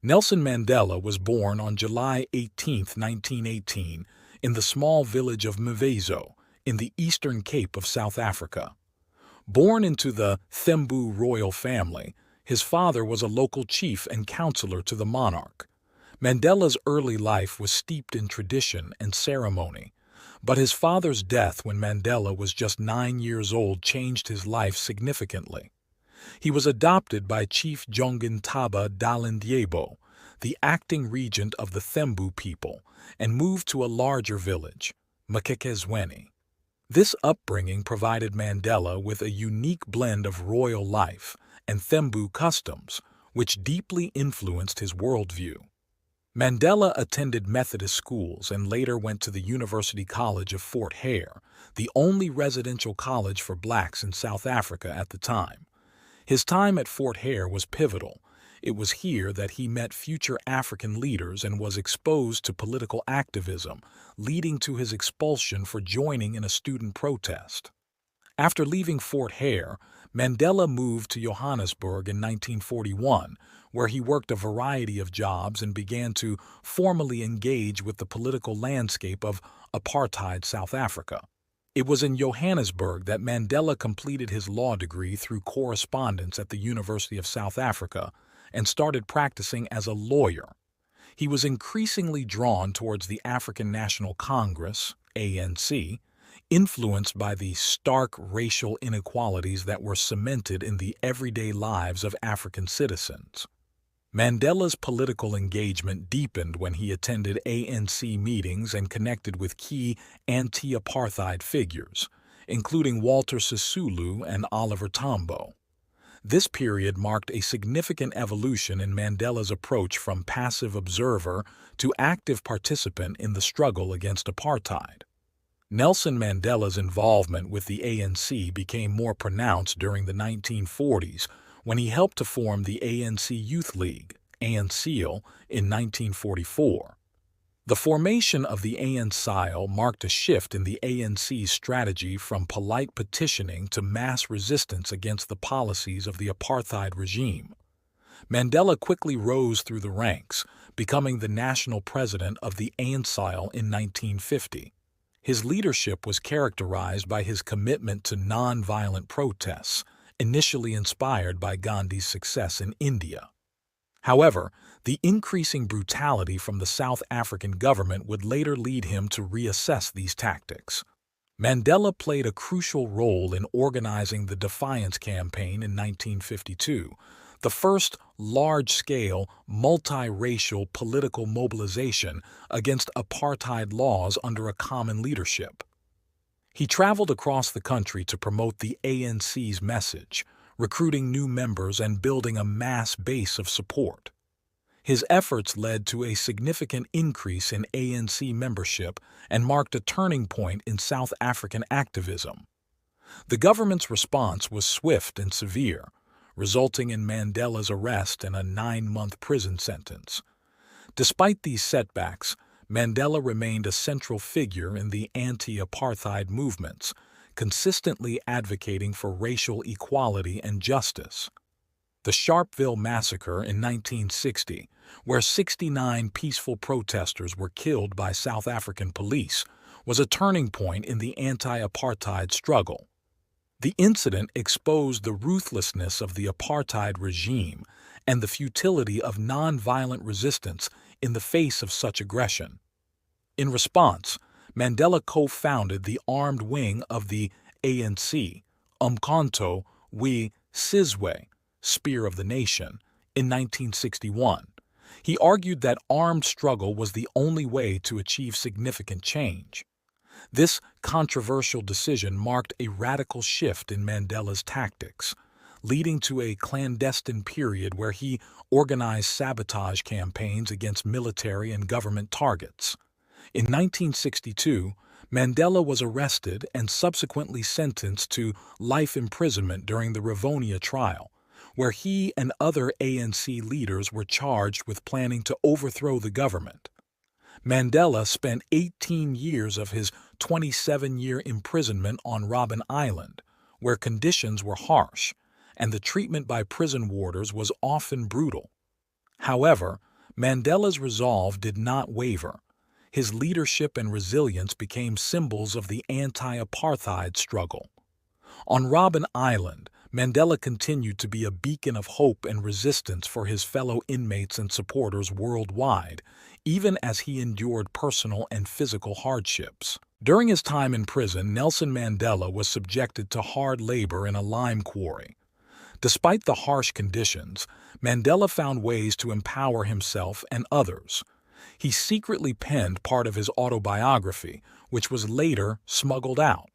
Nelson Mandela was born on July 18, 1918, in the small village of Mvezo, in the Eastern Cape of South Africa. Born into the Thembu royal family, his father was a local chief and counselor to the monarch. Mandela's early life was steeped in tradition and ceremony, but his father's death when Mandela was just 9 years old changed his life significantly. He was adopted by Chief Jongen Taba Dalindyebo, the acting regent of the Thembu people, and moved to a larger village, Makekezweni. This upbringing provided Mandela with a unique blend of royal life and Thembu customs, which deeply influenced his worldview. Mandela attended Methodist schools and later went to the University College of Fort Hare, the only residential college for blacks in South Africa at the time. His time at Fort Hare was pivotal. It was here that he met future African leaders and was exposed to political activism, leading to his expulsion for joining in a student protest. After leaving Fort Hare, Mandela moved to Johannesburg in 1941, where he worked a variety of jobs and began to formally engage with the political landscape of apartheid South Africa. It was in Johannesburg that Mandela completed his law degree through correspondence at the University of South Africa and started practicing as a lawyer. He was increasingly drawn towards the African National Congress, ANC, influenced by the stark racial inequalities that were cemented in the everyday lives of African citizens. Mandela's political engagement deepened when he attended ANC meetings and connected with key anti-apartheid figures, including Walter Sisulu and Oliver Tambo. This period marked a significant evolution in Mandela's approach from passive observer to active participant in the struggle against apartheid. Nelson Mandela's involvement with the ANC became more pronounced during the 1940s when he helped to form the ANC Youth League, ANCIL, in 1944. The formation of the ANCIL marked a shift in the ANC's strategy from polite petitioning to mass resistance against the policies of the apartheid regime. Mandela quickly rose through the ranks, becoming the national president of the ANCIL in 1950. His leadership was characterized by his commitment to non-violent protests, initially inspired by Gandhi's success in India. However, the increasing brutality from the South African government would later lead him to reassess these tactics. Mandela played a crucial role in organizing the Defiance Campaign in 1952, the first large-scale, multiracial political mobilization against apartheid laws under a common leadership. He traveled across the country to promote the ANC's message, recruiting new members and building a mass base of support. His efforts led to a significant increase in ANC membership and marked a turning point in South African activism. The government's response was swift and severe, resulting in Mandela's arrest and a 9-month prison sentence. Despite these setbacks, Mandela remained a central figure in the anti-apartheid movements, consistently advocating for racial equality and justice. The Sharpeville Massacre in 1960, where 69 peaceful protesters were killed by South African police, was a turning point in the anti-apartheid struggle. The incident exposed the ruthlessness of the apartheid regime and the futility of non-violent resistance in the face of such aggression. In response, Mandela co-founded the armed wing of the ANC, Umkhonto we Sizwe, Spear of the Nation, in 1961. He argued that armed struggle was the only way to achieve significant change. This controversial decision marked a radical shift in Mandela's tactics, leading to a clandestine period where he organized sabotage campaigns against military and government targets. In 1962, Mandela was arrested and subsequently sentenced to life imprisonment during the Rivonia trial, where he and other ANC leaders were charged with planning to overthrow the government. Mandela spent 18 years of his 27-year imprisonment on Robben Island, where conditions were harsh, and the treatment by prison warders was often brutal. However, Mandela's resolve did not waver. His leadership and resilience became symbols of the anti-apartheid struggle. On Robben Island, Mandela continued to be a beacon of hope and resistance for his fellow inmates and supporters worldwide, even as he endured personal and physical hardships. During his time in prison, Nelson Mandela was subjected to hard labor in a lime quarry. Despite the harsh conditions, Mandela found ways to empower himself and others. He secretly penned part of his autobiography, which was later smuggled out.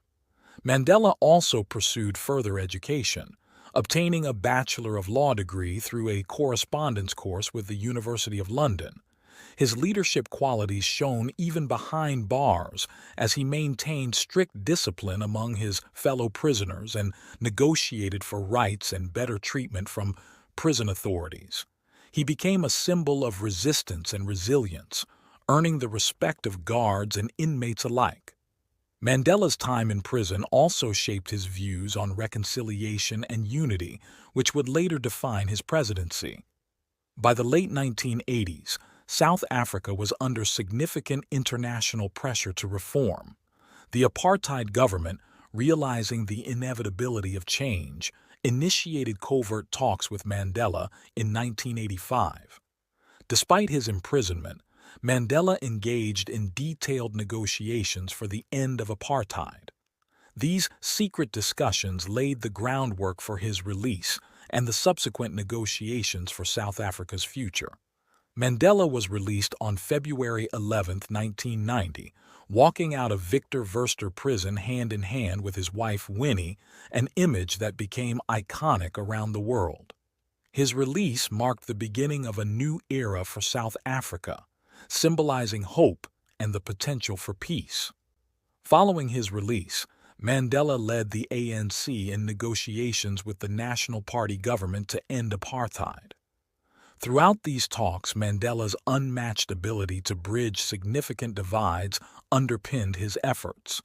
Mandela also pursued further education, obtaining a Bachelor of Law degree through a correspondence course with the University of London. His leadership qualities shone even behind bars as he maintained strict discipline among his fellow prisoners and negotiated for rights and better treatment from prison authorities. He became a symbol of resistance and resilience, earning the respect of guards and inmates alike. Mandela's time in prison also shaped his views on reconciliation and unity, which would later define his presidency. By the late 1980s, South Africa was under significant international pressure to reform. The apartheid government, realizing the inevitability of change, initiated covert talks with Mandela in 1985. Despite his imprisonment, Mandela engaged in detailed negotiations for the end of apartheid. These secret discussions laid the groundwork for his release and the subsequent negotiations for South Africa's future. Mandela was released on February 11, 1990, walking out of Victor Verster prison hand in hand with his wife Winnie, an image that became iconic around the world. His release marked the beginning of a new era for South Africa, symbolizing hope and the potential for peace. Following his release, Mandela led the ANC in negotiations with the National Party government to end apartheid. Throughout these talks, Mandela's unmatched ability to bridge significant divides underpinned his efforts.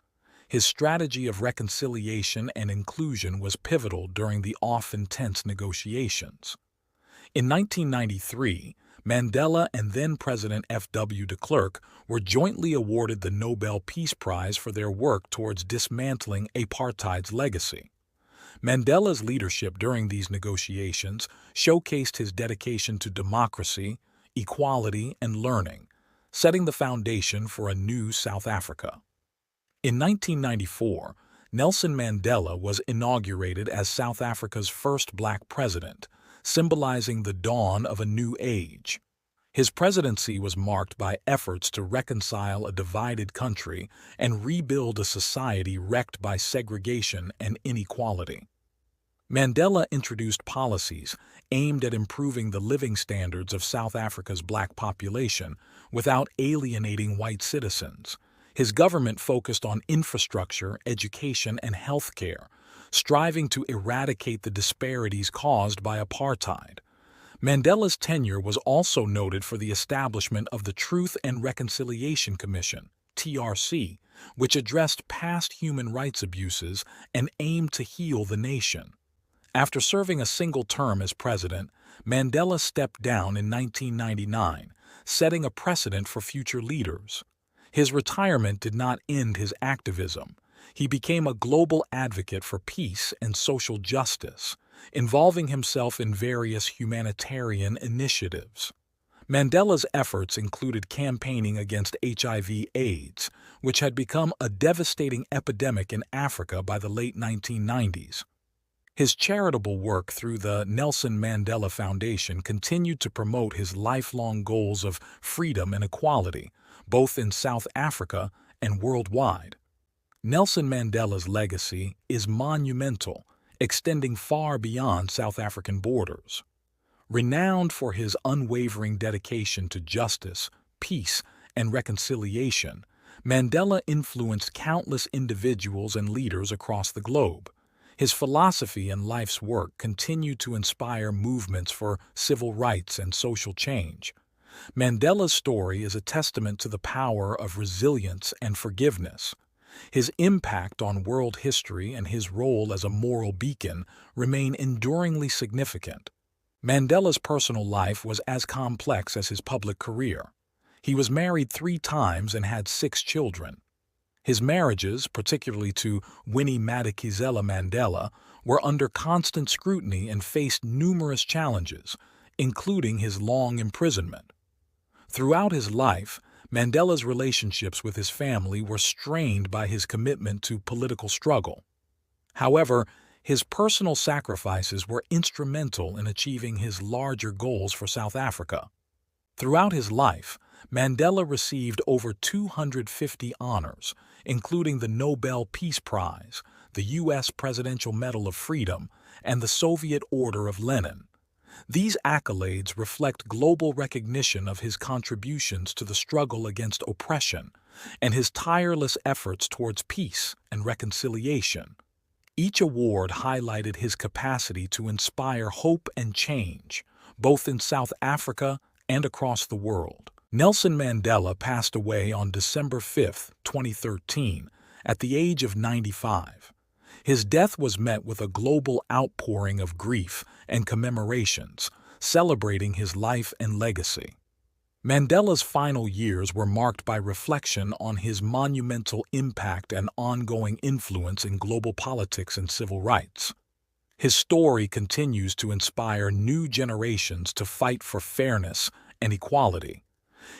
His strategy of reconciliation and inclusion was pivotal during the often tense negotiations. In 1993, Mandela and then-President F.W. de Klerk were jointly awarded the Nobel Peace Prize for their work towards dismantling apartheid's legacy. Mandela's leadership during these negotiations showcased his dedication to democracy, equality, and learning, setting the foundation for a new South Africa. In 1994, Nelson Mandela was inaugurated as South Africa's first black president, symbolizing the dawn of a new age. His presidency was marked by efforts to reconcile a divided country and rebuild a society wrecked by segregation and inequality. Mandela introduced policies aimed at improving the living standards of South Africa's black population without alienating white citizens. His government focused on infrastructure, education, and healthcare, striving to eradicate the disparities caused by apartheid. Mandela's tenure was also noted for the establishment of the Truth and Reconciliation Commission, TRC, which addressed past human rights abuses and aimed to heal the nation. After serving a single term as president, Mandela stepped down in 1999, setting a precedent for future leaders. His retirement did not end his activism. He became a global advocate for peace and social justice, involving himself in various humanitarian initiatives. Mandela's efforts included campaigning against HIV/AIDS, which had become a devastating epidemic in Africa by the late 1990s. His charitable work through the Nelson Mandela Foundation continued to promote his lifelong goals of freedom and equality, both in South Africa and worldwide. Nelson Mandela's legacy is monumental, extending far beyond South African borders. Renowned for his unwavering dedication to justice, peace, and reconciliation, Mandela influenced countless individuals and leaders across the globe. His philosophy and life's work continue to inspire movements for civil rights and social change. Mandela's story is a testament to the power of resilience and forgiveness. His impact on world history and his role as a moral beacon remain enduringly significant. Mandela's personal life was as complex as his public career. He was married 3 times and had 6 children. His marriages, particularly to Winnie Madikizela Mandela, were under constant scrutiny and faced numerous challenges, including his long imprisonment. Throughout his life, Mandela's relationships with his family were strained by his commitment to political struggle. However, his personal sacrifices were instrumental in achieving his larger goals for South Africa. Throughout his life, Mandela received over 250 honors, including the Nobel Peace Prize, the U.S. Presidential Medal of Freedom, and the Soviet Order of Lenin. These accolades reflect global recognition of his contributions to the struggle against oppression and his tireless efforts towards peace and reconciliation. Each award highlighted his capacity to inspire hope and change, both in South Africa and across the world. Nelson Mandela passed away on December 5, 2013, at the age of 95. His death was met with a global outpouring of grief and commemorations, celebrating his life and legacy. Mandela's final years were marked by reflection on his monumental impact and ongoing influence in global politics and civil rights. His story continues to inspire new generations to fight for fairness and equality.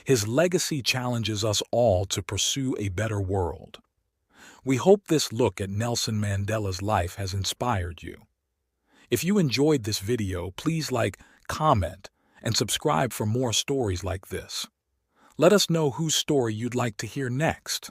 His legacy challenges us all to pursue a better world. We hope this look at Nelson Mandela's life has inspired you. If you enjoyed this video, please like, comment, and subscribe for more stories like this. Let us know whose story you'd like to hear next.